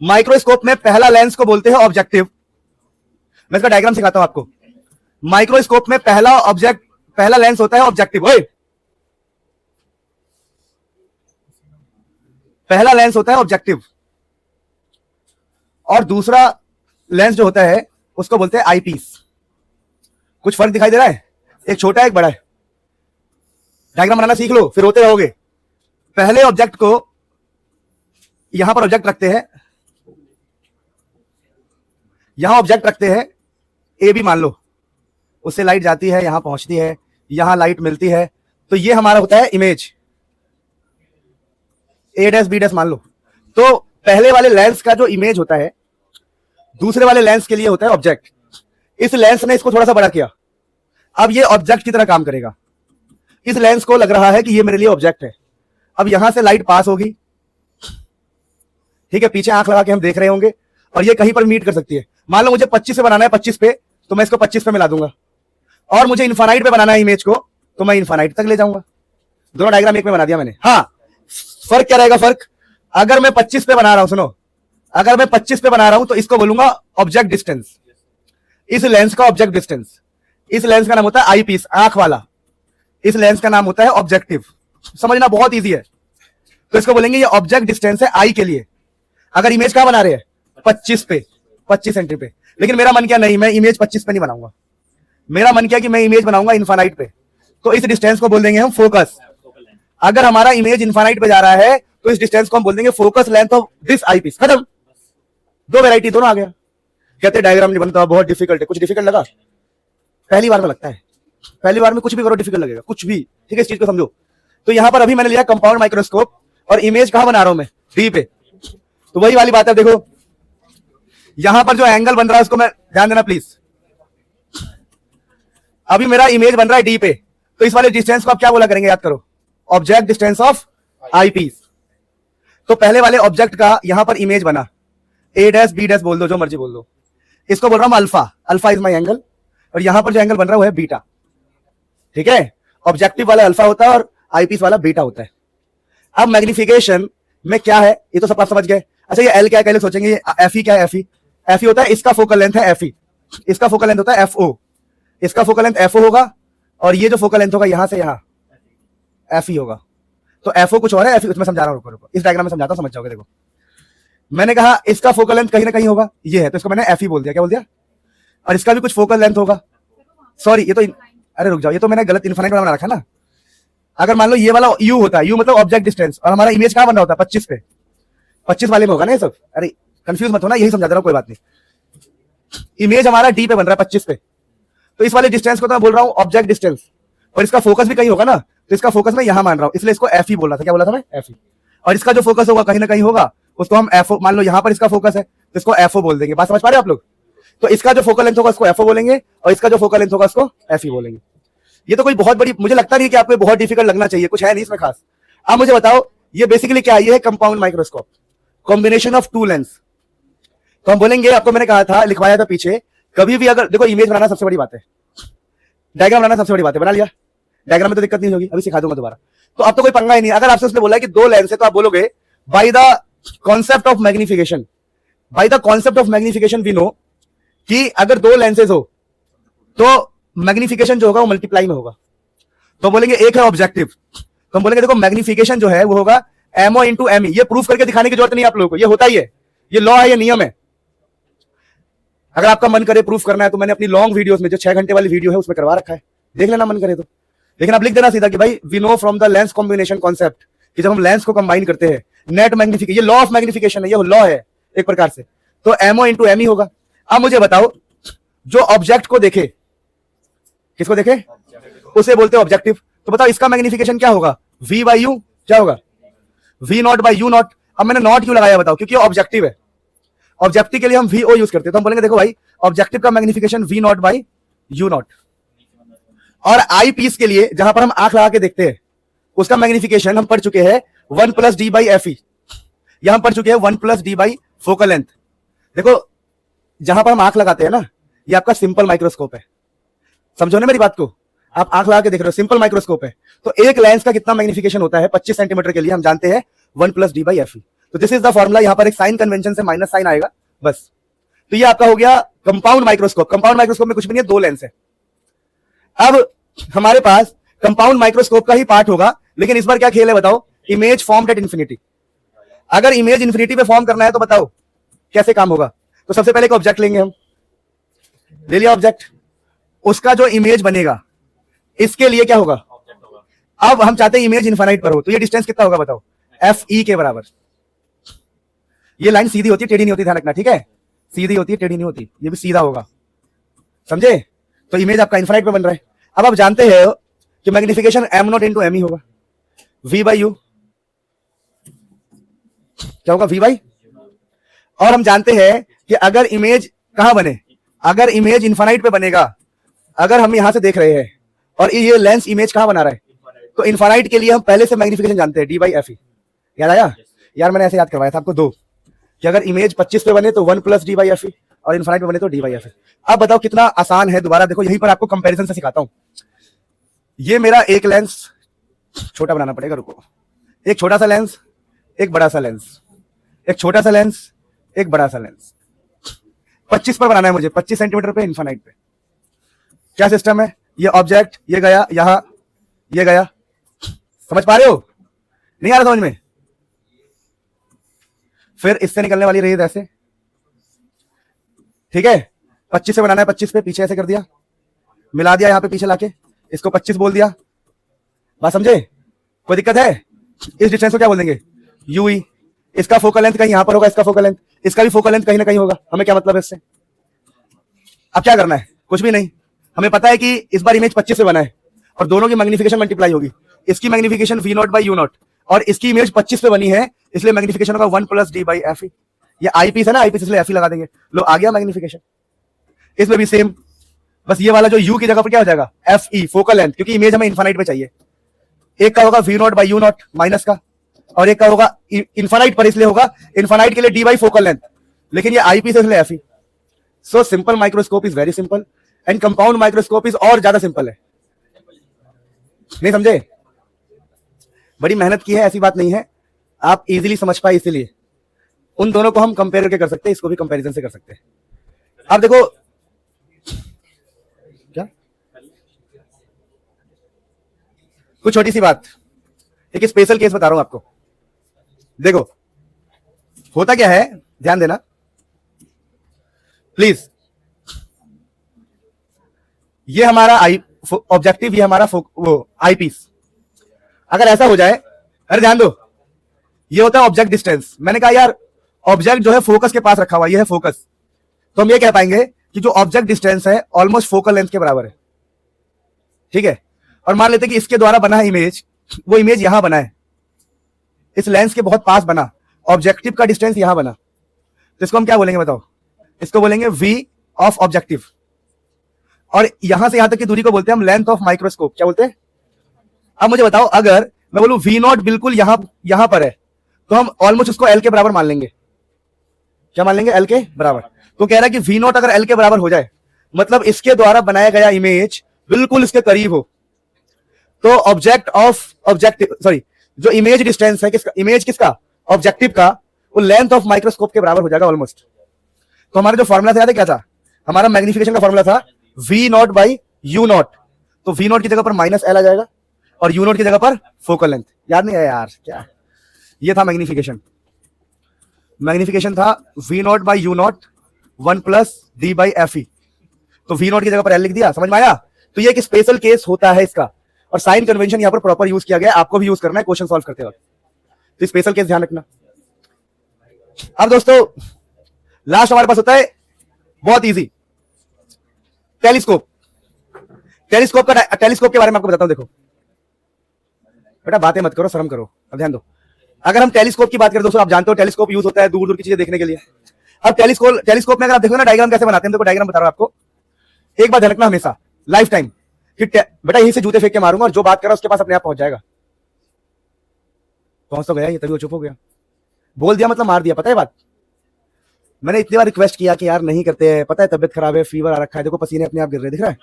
S1: माइक्रोस्कोप में पहला लेंस को बोलते हैं ऑब्जेक्टिव। मैं इसका डायग्राम सिखाता हूं आपको। माइक्रोस्कोप में पहला लेंस होता है ऑब्जेक्टिव। ओए, पहला लेंस होता है ऑब्जेक्टिव और दूसरा लेंस जो होता है उसको बोलते हैं आईपीस। कुछ फर्क दिखाई दे रहा है? एक छोटा है एक बड़ा है। डायग्राम बनाना सीख लो फिर होते रहोगे। पहले ऑब्जेक्ट को यहां पर ऑब्जेक्ट रखते हैं, यहां ऑब्जेक्ट रखते हैं ए बी मान लो, उससे लाइट जाती है, यहां पहुंचती है, यहां लाइट मिलती है, तो ये हमारा होता है image A dash B dash मान लो। तो पहले वाले लेंस का जो इमेज होता है दूसरे वाले लेंस के लिए होता है ऑब्जेक्ट। इस लेंस ने इसको थोड़ा सा बड़ा किया, अब ये ऑब्जेक्ट की तरह काम करेगा। इस लेंस को लग रहा है कि ये मेरे लिए ऑब्जेक्ट है। अब यहां से लाइट पास होगी, ठीक है, पीछे आंख लगा के हम देख रहे होंगे और ये कहीं पर मीट कर सकती है। मान लो मुझे 25 पे बनाना है, 25 पे, तो मैं इसको 25 पे मिला दूंगा, और मुझे इनफाइनाइट पे बनाना है इमेज को, तो मैं इनफाइनाइट तक ले जाऊंगा। दोनों डायग्राम एक में बना दिया मैंने। हाँ, फर्क क्या रहेगा? फर्क, अगर मैं 25 पे बना रहा हूं, सुनो, अगर मैं 25 पे बना रहा हूं तो इसको बोलूंगा ऑब्जेक्ट डिस्टेंस, इस लेंस का ऑब्जेक्ट डिस्टेंस। इस लेंस का नाम होता है आई पीस, आंख वाला। इस लेंस का नाम होता है ऑब्जेक्टिव। समझना बहुत इजी है। तो इसको बोलेंगे ये ऑब्जेक्ट डिस्टेंस है आई के लिए। अगर इमेज कहां बना रहे हैं? 25 पे, 25 सेंटी पे। लेकिन मेरा मन क्या, नहीं, मैं इमेज 25 पे नहीं बनाऊंगा। मेरा मन क्या कि मैं इमेज बनाऊंगा इनफाइनाइट पे। तो इस डिस्टेंस को बोल देंगे हम फोकस। अगर हमारा इमेज इनफाइनाइट पे जा रहा है तो इस डिस्टेंस को हम बोल देंगे focus length of this eyepiece. खत्म, दो वैरायटी, दोनों आ गया। कहते डायग्राम नहीं बनता, बहुत डिफिकल्ट है। कुछ डिफिकल्ट लगा? पहली बार में लगता है, पहली बार में कुछ भी करो डिफिकल्ट लगेगा, कुछ भी। ठीक है, इस चीज को समझो। तो यहां पर अभी मैंने लिया कंपाउंड माइक्रोस्कोप और इमेज कहां बना रहा हूं मैं? डी पे। तो वही वाली बात है, देखो यहां पर जो एंगल बन रहा है उसको मैं ध्यान देना प्लीज। अभी मेरा इमेज बन रहा है डी पे, तो इस वाले डिस्टेंस को आप क्या बोला करेंगे? याद करो, object distance of eyepiece. तो पहले वाले ऑब्जेक्ट का यहां पर इमेज बना, ए डैश बी डैश बोल दो, जो मर्जी बोल दो। इसको बोल रहा हूं alpha, alpha is my angle, और यहां पर जो एंगल बन रहा है वो है बीटा। ठीक है, ऑब्जेक्टिव वाला अल्फा होता है और आईपीस वाला बीटा होता है। अब मैग्निफिकेशन में क्या है ये तो सब आप समझ गए। अच्छा ये एल क्या है? पहले सोचेंगे एफ ई क्या है? एफ ई होता है, इसका फोकल लेंथ है एफ ई, इसका फोकल लेंथ होता है एफ ओ, इसका फोकल लेंथ एफ ओ होगा, और ये जो फोकल लेंथ होगा यहां से यहां एफ ई होगा। तो एफ ओ कुछ और है, एफ ई मैं समझा रहा हूं, रुको इस डायग्राम में समझाता हूं, समझ जाओगे। देखो मैंने कहा इसका फोकल लेंथ कहीं ना कहीं होगा, ये है, तो इसको मैंने एफ ई बोल दिया। क्या बोल दिया? और इसका भी कुछ फोकल लेंथ होगा। सॉरी ये तो अरे रुक जाओ, ये तो मैंने गलत इनफाइनाइट बना रखा ना। अगर मान लो ये वाला यू होता है, यू मतलब ऑब्जेक्ट डिस्टेंस, और हमारा इमेज कहां बन रहा होता है? 25 पे, 25 वाले में होगा ना ये सब। अरे कंफ्यूज मत होना, यही समझा दे रहा हूं, कोई बात नहीं। इमेज हमारा डी पे बन रहा है 25 पे, तो इस वाले डिस्टेंस को तो मैं बोल रहा हूं ऑब्जेक्ट डिस्टेंस, और इसका फोकस भी कहीं होगा ना, तो इसका फोकस मैं यहां मान रहा हूं, इसलिए इसको एफ ई बोल रहा था। क्या बोला था मैं? F E. और इसका जो फोकस होगा कहीं ना कहीं होगा, उसको हम एफओ, मान लो यहां पर इसका फोकस है तो इसको एफओ बोल देंगे। बात समझ पा रहे हो आप लोग? तो इसका जो फोकल लेंथ होगा उसको एफओ बोलेंगे और इसका जो फोकल लेंथ होगा उसको एफई बोलेंगे। ये तो कोई बहुत बड़ी, मुझे लगता नहीं कि आपको बहुत डिफिकल्ट लगना चाहिए, कुछ है नहीं इसमें खास। आप मुझे बताओ ये बेसिकली क्या है? ये है compound microscope, combination of two lens. तो हम बोलेंगे, आपको मैंने कहा था, लिखवाया था पीछे, कभी भी अगर देखो, इमेज बनाना सबसे बड़ी बात है, डायग्राम बनाना सबसे बड़ी बात है, बना लिया डायग्राम में तो दिक्कत नहीं होगी, अभी सिखा दूंगा दोबारा। तो अब तो कोई पंगा ही नहीं। अगर आपसे उसने बोला है कि दो लेंस है तो आप बोलोगे by the concept of magnification, by the concept of magnification we know कि अगर दो लेंसेज हो तो मैग्निफिकेशन जो होगा वो मल्टीप्लाई में होगा। तो बोलेंगे एक है ऑब्जेक्टिव, तो हम बोलेंगे देखो मैग्निफिकेशन जो है वो होगा एमओ इंटू एमई। ये प्रूफ करके दिखाने की जरूरत नहीं आप लोगों को, ये होता ही है, ये लॉ है, ये नियम है। अगर आपका मन करे प्रूफ करना है तो मैंने अपनी लॉन्ग वीडियोस में जो 6 घंटे वाली वीडियो है उसमें करवा रखा है, देख लेना मन करे तो। लेकिन आप लिख देना सीधा कि भाई we know from the lens combination concept कि जब हम लेंस को कंबाइन करते हैं नेट मैग्निफिकेशन, ये लॉ ऑफ मैग्निफिकेशन है, ये लॉ है एक प्रकार से। तो एमओ इंटू एमई होगा। अब मुझे बताओ जो ऑब्जेक्ट को देखे, किसको देखे, उसे बोलते हैं ऑब्जेक्टिव। तो बताओ इसका मैग्निफिकेशन क्या होगा? वी बाई यू, क्या होगा? V nought by U nought. अब मैंने नॉट क्यों लगाया बताओ? क्योंकि ऑब्जेक्टिव है, ऑब्जेक्टिव के लिए हम वीओ यूज करते हैं। तो हम बोलेंगे देखो भाई ऑब्जेक्टिव का magnification V nought by U nought. और आई पीस के लिए जहां पर हम आंख लगा के देखते हैं उसका मैग्निफिकेशन हम पढ़ चुके हैं 1 प्लस डी बाई एफ ई, यहां हम पढ़ चुके हैं 1 plus D by focal length. देखो जहां पर हम आंख लगाते हैं ना, ये आपका सिंपल माइक्रोस्कोप है, समझो ना मेरी बात को। आप आंख लगा के देख रहे हो, सिंपल माइक्रोस्कोप है। तो एक लेंस का कितना मैग्निफिकेशन होता है 25 सेंटीमीटर के लिए, हम जानते हैं 1 प्लस डी बाई एफ ई। तो दिस इज द फॉर्मूला। यहां पर एक साइन कन्वेंशन से माइनस साइन आएगा बस। तो ये आपका हो गया कंपाउंड माइक्रोस्कोप। कंपाउंड माइक्रोस्कोप में कुछ भी नहीं है, दो लेंस है। अब हमारे पास कंपाउंड माइक्रोस्कोप का ही पार्ट होगा, लेकिन इस बार क्या खेल है बताओ? Image formed at infinity. अगर इमेज इंफिनिटी पे फॉर्म करना है तो बताओ कैसे काम होगा? तो सबसे पहले एक ऑब्जेक्ट लेंगे हम, ले लिया ऑब्जेक्ट, उसका जो इमेज बनेगा इसके लिए क्या होगा? अब हम चाहते हैं इमेज इनफाइनाइट पर हो, तो ये डिस्टेंस कितना होगा बताओ? एफ ई के बराबर। ये लाइन सीधी होती है, टेढ़ी नहीं होती, ध्यान रखना, ठीक है? सीधी होती है, टेढ़ी नहीं होती, ये भी सीधा होगा, समझे? तो इमेज आपका इनफाइनाइट पे बन रहा है। अब आप जानते हैं कि magnification M nought into M E होगा, वी बाई यू, क्या होगा? V by. और हम जानते हैं कि अगर इमेज कहां बने, अगर इमेज इनफाइनाइट पे बनेगा, अगर हम यहां से देख रहे हैं और ये लेंस इमेज कहां बना रहा है, तो इनफाइनाइट के लिए हम पहले से मैग्निफिकेशन जानते हैं डी बाई एफ ई। याद आया? यार मैंने ऐसे याद करवाया था आपको दो, कि अगर इमेज 25 पे बने तो 1 plus D by F E और इनफाइनाइट पे बने तो डी बाई एफ ई। अब बताओ कितना आसान है। दोबारा देखो, यहीं पर आपको कंपैरिजन से सिखाता हूं। ये मेरा एक लेंस, छोटा बनाना पड़ेगा, रुको। एक छोटा सा लेंस, एक बड़ा सा लेंस, एक छोटा सा लेंस, एक बड़ा सा लेंस। 25 पर बनाना है मुझे, 25 सेंटीमीटर पे इनफाइनाइट पे। क्या सिस्टम है? ये ऑब्जेक्ट ये गया यहां, ये गया, समझ पा रहे हो? नहीं आ रहा समझ में? फिर इससे निकलने वाली रेज ऐसे, ठीक है? 25 से बनाना है, 25 पे पीछे ऐसे कर दिया, मिला दिया यहां पे पीछे लाके, इसको 25 बोल दिया। बात समझे? कोई दिक्कत है? इस डिस्टेंस को क्या बोल देंगे? यूई। इसका फोकल लेंथ कहीं यहां पर होगा, इसका फोकल लेंथ, इसका भी फोकल लेंथ कहीं ना कहीं होगा। हमें क्या मतलब है इससे? अब क्या करना है? कुछ भी नहीं। हमें पता है कि इस बार इमेज 25 से बना है और दोनों की मैग्निफिकेशन मल्टीप्लाई होगी। इसकी magnification V nought by U nought और इसकी इमेज 25 पे बनी है, इसलिए मैग्निफिकेशन होगा 1 प्लस डी बाई एफ ई। ये आई पीस है ना, आई पीस, इसलिए एफ ई लगा देंगे। लो आ गया मैग्निफिकेशन। इसमें भी सेम, बस ये वाला जो यू की जगह पर क्या हो जाएगा? एफ ई, फोकल लेंथ, क्योंकि इमेज हमें इनफाइनाइट पे चाहिए। एक का होगा V nought by U nought minus का, और एक का होगा इनफाइनाइट पर, इसलिए होगा इनफाइनाइट के लिए डी बाई फोकल लेंथ, लेकिन ये आई पीस है इसलिए F E. So simple microscope is very simple and compound microscope is और ज्यादा सिंपल है। नहीं समझे? बड़ी मेहनत की है, ऐसी बात नहीं है, आप इजीली समझ पाए, इसीलिए उन दोनों को हम कंपेयर करके कर सकते हैं, इसको भी कंपैरिजन से कर सकते हैं। अब देखो क्या, कुछ छोटी सी बात, एक स्पेशल केस बता रहा हूं आपको। देखो होता क्या है, ध्यान देना प्लीज। ये हमारा आई ऑब्जेक्टिव, ये हमारा वो आई पीस। अगर ऐसा हो जाए, अरे ध्यान दो, ये होता है ऑब्जेक्ट डिस्टेंस। मैंने कहा यार ऑब्जेक्ट जो है फोकस के पास रखा हुआ, ये है फोकस, तो हम ये कह पाएंगे कि जो ऑब्जेक्ट डिस्टेंस है ऑलमोस्ट फोकल लेंथ के बराबर है, ठीक है? और मान लेते हैं कि इसके द्वारा बना है इमेज, वो इमेज यहां बना है, इस लेंस के बहुत पास बना, ऑब्जेक्टिव का डिस्टेंस यहां बना, तो इसको हम क्या बोलेंगे बताओ? इसको बोलेंगे v ऑफ ऑब्जेक्टिव, और यहां से यहां तक की दूरी को बोलते हैं हम लेंथ ऑफ माइक्रोस्कोप। क्या बोलते हैं? अब मुझे बताओ, अगर मैं बोलूं v नॉट बिल्कुल यहां पर है, तो हम ऑलमोस्ट उसको l के बराबर मान लेंगे। क्या मान लेंगे? l के बराबर। तो कह रहा है कि v नॉट अगर l के बराबर हो जाए, मतलब इसके द्वारा बनाया गया इमेज बिल्कुल इसके करीब हो, तो जो इमेज डिस्टेंस है किसका? इमेज किसका? ऑब्जेक्टिव का, वो लेंथ ऑफ माइक्रोस्कोप के बराबर हो जाएगा ऑलमोस्ट। तो हमारा जो फॉर्मुला था याद है क्या था? हमारा मैग्निफिकेशन का फॉर्मुला था v not by U not. तो v नॉट की जगह पर माइनस l आ जाएगा और यू नॉट की जगह पर फोकल लेंथ। याद नहीं है यार क्या? ये था मैग्निफिकेशन। मैग्निफिकेशन था v not by U not 1 plus d by F ई। तो v नॉट की जगह पर l लिख दिया। समझ में आया? तो ये एक स्पेशल केस होता है इसका, और साइन कन्वेंशन यहां पर प्रॉपर यूज किया गया है। आपको भी यूज करना है क्वेश्चन सॉल्व करते वक्त, तो स्पेशल केस ध्यान रखना। अब दोस्तों लास्ट हमारे पास होता है बहुत इजी, टेलीस्कोप। टेलीस्कोप के बारे में आपको बताता हूं। देखो बेटा, बातें मत करो, शर्म करो, अब ध्यान दो। अगर हम टेलीस्कोप की बात करें दोस्तों, आप जानते हो टेलीस्कोप यूज होता है दूर दूर की चीजें देखने के लिए। अब टेलीस्कोप में अगर आप देखो ना डायग्राम कैसे बनाते हैं, देखो डायग्राम बता रहा हूं आपको। एक बात ध्यान रखना हमेशा, लाइफ टाइम, कि बेटा यहीं से जूते फेंक के मारूंगा और जो बात कर रहा है उसके पास अपने आप पहुंच जाएगा। पहुंच तो गया ये, तभी वो चुप हो गया। बोल दिया मतलब मार दिया, पता है बात? मैंने इतनी बार रिक्वेस्ट किया कि यार नहीं करते हैं, पता है तबियत खराब है, फीवर आ रखा है, देखो पसीने अपने आप गिर रहे, दिख रहा है?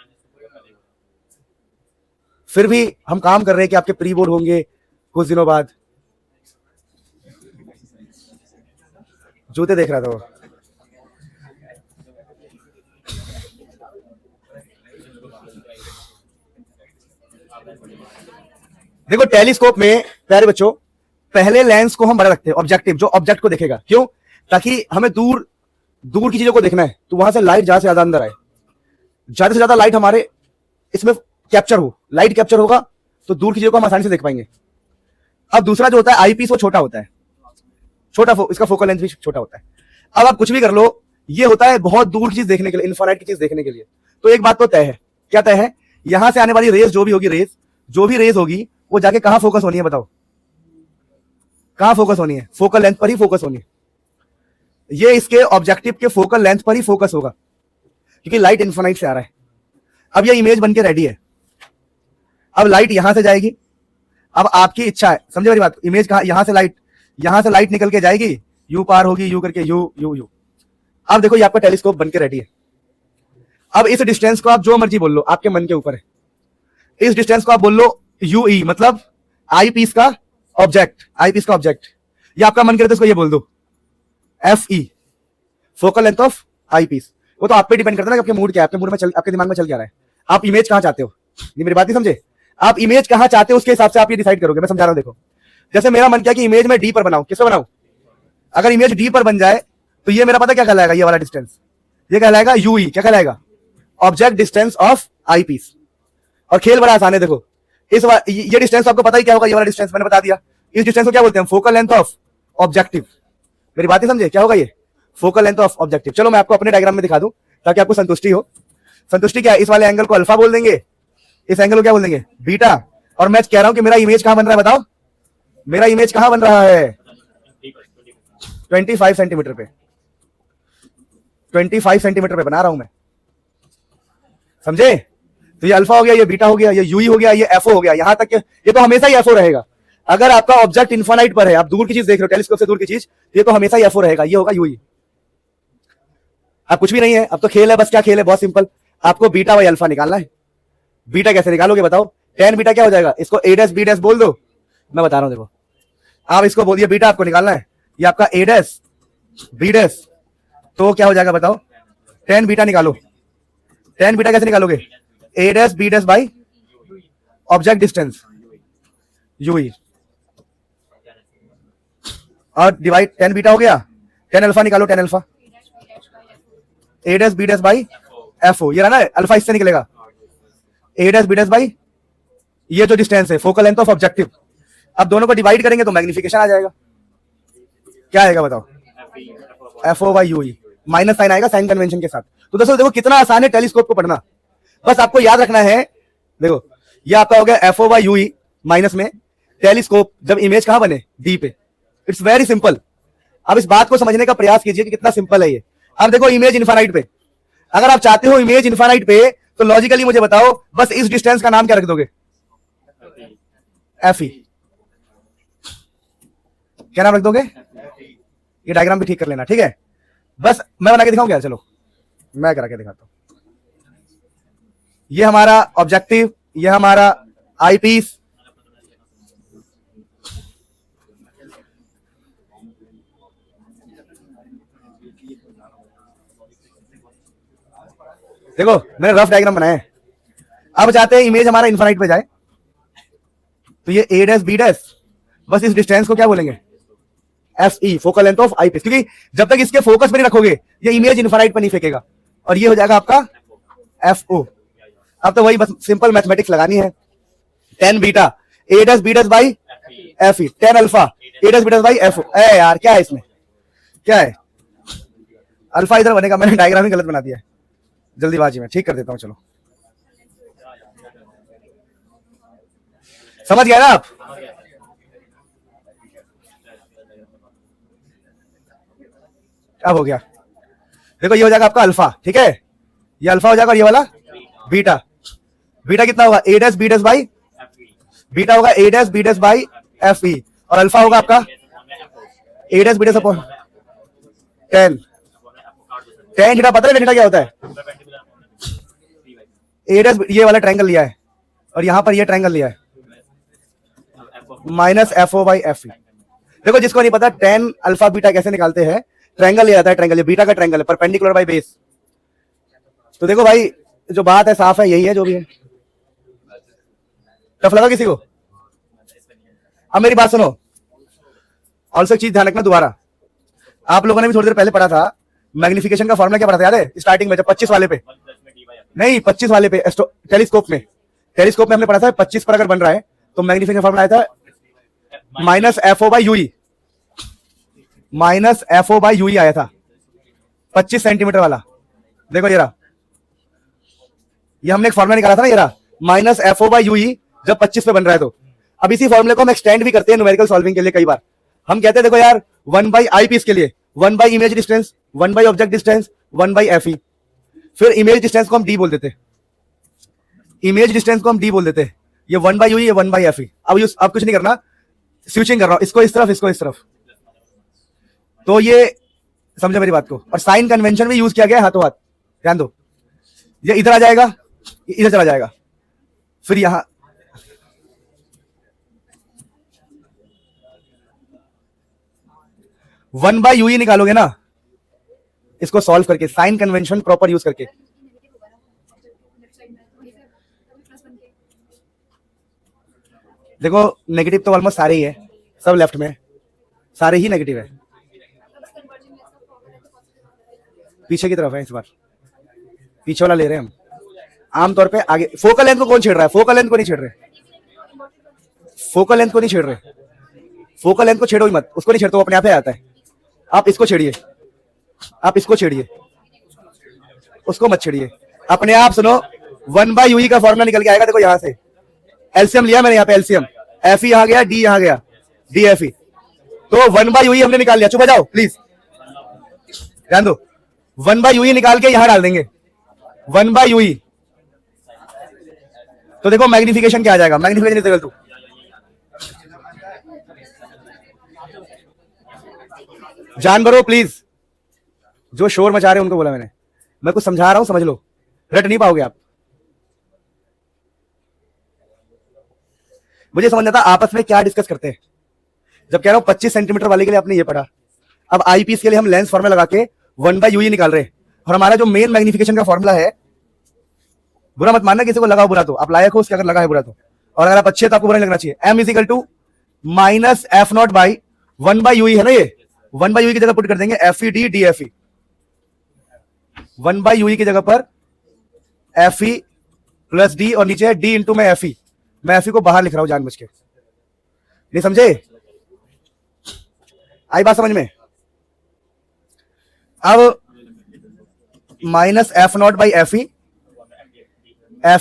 S1: फिर भी हम काम कर रहे हैं कि आपके प्री बोर्ड होंगे कुछ दिनों बाद। जूते देख रहा था वो। देखो टेलीस्कोप में प्यारे बच्चों, पहले लेंस को हम बड़ा रखते हैं, ऑब्जेक्टिव, जो ऑब्जेक्ट को देखेगा। क्यों? ताकि हमें दूर दूर की चीजों को देखना है, तो वहां से लाइट ज्यादा से ज्यादा अंदर आए, ज्यादा से ज्यादा लाइट हमारे इसमें कैप्चर हो। लाइट कैप्चर होगा तो दूर की चीजों को हम आसानी से देख पाएंगे। अब दूसरा जो होता है आई पीस, वो छोटा होता है, इसका फोकल लेंथ भी छोटा होता है। अब आप कुछ भी कर लो, ये होता है बहुत दूर की चीज देखने के लिए, इन्फिनिट की चीज देखने के लिए। तो एक बात तो तय है। क्या तय है? यहां से आने वाली रेस जो भी होगी वो जाके कहां फोकस होनी है बताओ? कहां फोकस होनी है? फोकल लेंथ पर ही फोकस होनी है। ये इसके ऑब्जेक्टिव के फोकल लेंथ पर ही फोकस होगा, क्योंकि लाइट इन्फिनिट से आ रहा है। अब ये इमेज बनके रेडी है। अब लाइट यहां से जाएगी। अब आपकी इच्छा है, समझे मेरी बात? इमेज कहां? यहां से लाइट निकल के जाएगी, यू पार होगी, यू करके यू। अब देखो ये आपका टेलीस्कोप बनके रेडी है। अब इस डिस्टेंस को आप जो मर्जी बोल लो, आपके मन के ऊपर है। इस डिस्टेंस को आप बोल लो यूई, मतलब आई पीस का ऑब्जेक्ट, या आपका मन करे तो इसको ये बोल दो F E, focal length of eyepiece. वो तो आप पे डिपेंड करता है ना कि आपके मूड क्या है, आपके मूड में आपके दिमाग में चल क्या रहा है, आप इमेज कहां चाहते हो। ये मेरी बात नहीं समझे? आप इमेज कहां चाहते हो उसके हिसाब से आप ये डिसाइड करोगे। मैं समझा रहा हूं। देखो जैसे मेरा मन किया कि इमेज में डी पर बनाऊं, किससे बनाऊं? अगर इमेज डी पर बन जाए तो ये मेरा पता क्या कहलाएगा? ये वाला डिस्टेंस, ये कहलाएगा यूई। क्या कहलाएगा? Object distance of eyepiece. और खेल बड़ा आसान है। देखो ये डिस्टेंस आपको पता ही क्या होगा? ये वाला डिस्टेंस मैंने बता दिया। इस डिस्टेंस को क्या बोलते हैं? Focal length of objective. मेरी बात ही समझे? क्या होगा ये? Focal length of objective. चलो मैं आपको अपने डायग्राम में दिखा दूं ताकि आपको संतुष्टि हो। संतुष्टि क्या है? इस वाले एंगल को अल्फा बोल देंगे, इस एंगल को क्या बोल देंगे? बीटा। और मैं कह रहा हूं कि मेरा इमेज कहां बन रहा है बताओ? मेरा इमेज कहां बन रहा है? 25 सेंटीमीटर पे, 25 सेंटीमीटर पे बना रहा हूं मैं। समझे? तो ये अल्फा हो गया, ये बीटा हो गया, ये यूई हो गया, ये एफओ हो गया। यहां तक ये तो हमेशा ही एफओ रहेगा। अगर आपका ऑब्जेक्ट इन्फिनिट पर है, आप दूर की चीज देख रहे हो, टेलीस्कोप से दूर की चीज, ये तो हमेशा ही एफओ रहेगा। ये होगा यूई। अब कुछ भी नहीं है, अब तो खेल है। बस क्या खेल है? बहुत सिंपल, आपको बीटा बाई अल्फा निकालना है। बीटा कैसे निकालोगे बताओ? टेन बीटा क्या हो जाएगा? इसको ए डैश बी डैश बोल दो। मैं बता रहा हूं, देखो आप इसको बोलिए बीटा, आपको निकालना है। ये आपका ए डैश बी डैश, तो क्या हो जाएगा बताओ? टेन बीटा निकालो। टेन बीटा कैसे निकालोगे? A dash B dash by object distance u e, और डिवाइड। टेन बीटा हो गया, टेन अल्फा निकालो। Tan alpha A dash B dash by F O, ये रहा ना अल्फा, इससे निकलेगा A dash B dash by ये जो डिस्टेंस है, फोकल लेंथ ऑफ ऑब्जेक्टिव। अब दोनों को डिवाइड करेंगे तो मैग्निफिकेशन आ जाएगा। क्या आएगा बताओ? F O by U E, minus sign आएगा साइन कन्वेंशन के साथ। तो दोस्तों देखो कितना आसान है टेलीस्कोप को पढ़ना। बस आपको याद रखना है, देखो ये आपका हो गया F O by U E minus में टेलीस्कोप, जब इमेज कहां बने? डी पे। It's very simple. अब इस बात को समझने का प्रयास कीजिए कि कितना सिंपल है ये। अब देखो इमेज इनफाइनाइट पे, अगर आप चाहते हो इमेज इनफाइनाइट पे, तो लॉजिकली मुझे बताओ बस इस डिस्टेंस का नाम क्या रख दोगे? F E. क्या नाम रख दोगे? ये डायग्राम भी ठीक कर लेना, ठीक है? बस मैं बना के दिखाऊं क्या? चलो मैं करा के दिखाता हूं। ये हमारा ऑब्जेक्टिव, ये हमारा आई पीस, देखो मैंने रफ डायग्राम बनाया है। अब चाहते हैं इमेज हमारा इनफाइनाइट पे जाए, तो ये ए डैश बी डैश, बस इस डिस्टेंस को क्या बोलेंगे? F E, focal length of eyepiece, क्योंकि जब तक इसके फोकस पे नहीं रखोगे ये इमेज इनफाइनाइट पे नहीं फेंकेगा, और ये हो जाएगा आपका एफ ओ। अब तो वही बस सिंपल मैथमेटिक्स लगानी है। 10 beta A dash B dash by F E, 10 alpha A dash B dash by F O. ए यार क्या है इसमें, क्या है? अल्फा इधर बनेगा, मैंने डायग्राम ही गलत बना दिया है, जल्दीबाजी में ठीक कर देता हूं। चलो समझ गया ना आप? अब हो गया। देखो ये हो जाएगा आपका अल्फा, ठीक है? ये अल्फा हो जाएगा और ये वाला बीटा। बीटा कितना होगा? A dash B dash by, beta होगा A dash B dash by F E, और अल्फा होगा आपका A dash B dash upon 10। 10 theta पता है थीटा क्या होता है? ए डैश, ये वाला ट्रायंगल लिया है और यहां पर ये ट्रायंगल लिया है, minus F O by F E. देखो जिसको नहीं पता 10 अल्फा बीटा कैसे निकालते हैं, ट्रायंगल लिया जाता है, ट्रायंगल, ये बीटा का ट्रायंगल है, परपेंडिकुलर बाई बेस। तो देखो भाई जो बात है साफ है, यही है जो भी है। टफ लगा किसी को? अब मेरी बात सुनो, ऑल्सो चीज ध्यान रखना दोबारा, आप लोगों ने भी थोड़ी देर पहले पढ़ा था मैग्निफिकेशन का फॉर्मूला, क्या पढ़ा था याद है? स्टार्टिंग में जब 25 वाले पे, नहीं 25 वाले पे टेलीस्कोप में, टेलीस्कोप में हमने पढ़ा था 25 पर अगर बन रहा है तो मैग्निफिकेशन फॉर्मूला आया था minus F O by U E, minus F O by U E आया था 25 सेंटीमीटर वाला। देखो ये रहा, ये हमने एक फॉर्मूला निकाला था ना, ये रहा minus F O by U E जब 25 पे बन रहा है। तो अब इसी फॉर्मूले को हम एक्सटेंड भी करते हैं न्यूमेरिकल सॉल्विंग के लिए। कई बार हम कहते हैं देखो यार 1 बाई आई पीस के लिए 1 by image distance, 1 by object distance, 1 by F ई, फिर इमेज डिस्टेंस को हम डी बोल देते, इमेज डिस्टेंस को हम डी बोल देते, ये 1 बाई यू ई, ये 1 बाई एफ ई। अब कुछ नहीं करना, स्विचिंग कर रहा हूं, इसको इस तरफ, इसको इस तरफ, तो ये समझो मेरी बात को। और साइन कन्वेंशन भी यूज किया गया हाथों हाथ, ध्यान दो, ये इधर आ जाएगा, ये इधर चला जाएगा, फिर यहां 1 बाई यू ई निकालोगे ना, इसको सॉल्व करके, साइन कन्वेंशन प्रॉपर यूज करके। देखो नेगेटिव तो ऑलमोस्ट सारे ही है, सब लेफ्ट में सारे ही नेगेटिव है, पीछे की तरफ है, इस बार पीछे वाला ले रहे हैं हम। आमतौर पे आगे फोकल लेंथ को कौन छेड़ रहा है? फोकल लेंथ को नहीं छेड़ रहे, फोकल लेंथ को नहीं छेड़ रहे, फोकल लेंथ को छेड़ो ही मत, उसको नहीं छेड़ते, वो अपने आप ही आता है। आप इसको छेड़िए, आप इसको छेड़िए, उसको मत छेड़िए, अपने आप सुनो। 1 बाई यू ई का फॉर्मूला निकल के आएगा, देखो यहां से एलसीएम लिया मैंने, यहाँ पे एलसीएम, एफ ई यहां गया, डी यहां गया, डी एफ ई, तो 1 बाई यू ई हमने निकाल लिया। चुप हो जाओ प्लीज, ध्यान दो, 1 बाई यू ई निकाल के यहां डाल देंगे 1 बाई यू ई, तो देखो मैग्निफिकेशन क्या आ जाएगा, मैग्निफिकेशन इक्वल टू, जान भरो प्लीज, जो शोर मचा रहे हैं उनको बोला मैंने, मैं कुछ समझा रहा हूं, समझ लो, रट नहीं पाओगे आप। मुझे समझ आता आपस में क्या डिस्कस करते हैं। जब कह रहा हूं 25 सेंटीमीटर वाले के लिए आपने ये पढ़ा, अब आई पीस के लिए हम लेंस फॉर्मूला लगा के 1 बाई यू ई निकाल रहे हैं, और हमारा जो मेन मैग्निफिकेशन का फॉर्मूला है, बुरा मत मानना किसी को लगा बुरा, तो आप लायक हो उसके, अगर लगा है बुरा तो, और अगर आप अच्छे तो आपको बुरा नहीं लगना चाहिए। M is equal to minus F nought by 1 by U E है ना, ये 1 बाई यू ई की जगह पुट कर देंगे F E D D F E, 1 by U ई की जगह पर एफ ई प्लस डी, और नीचे डी इंटू में एफ ई, मैं एफ ई को बाहर लिख रहा हूं जानबूझ के, नहीं समझे? आई बात समझ में? अब minus F nought by F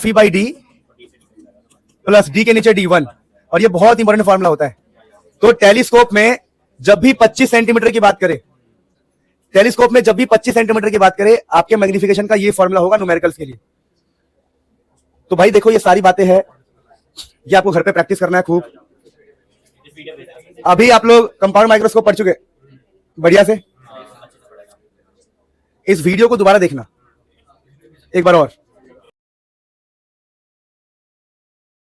S1: E by D plus D के नीचे डी वन, और ये बहुत इंपॉर्टेंट फॉर्मूला होता है। तो टेलीस्कोप में जब भी 25 सेंटीमीटर की बात करें, टेलीस्कोप में जब भी 25 सेंटीमीटर की बात करें, आपके मैग्निफिकेशन का ये फॉर्मूला होगा न्यूमेरिकल्स के लिए। तो भाई देखो, ये सारी बातें हैं, ये आपको घर पे प्रैक्टिस करना है खूब। अभी आप लोग कंपाउंड माइक्रोस्कोप पढ़ चुके बढ़िया से। इस वीडियो को दोबारा देखना एक बार और।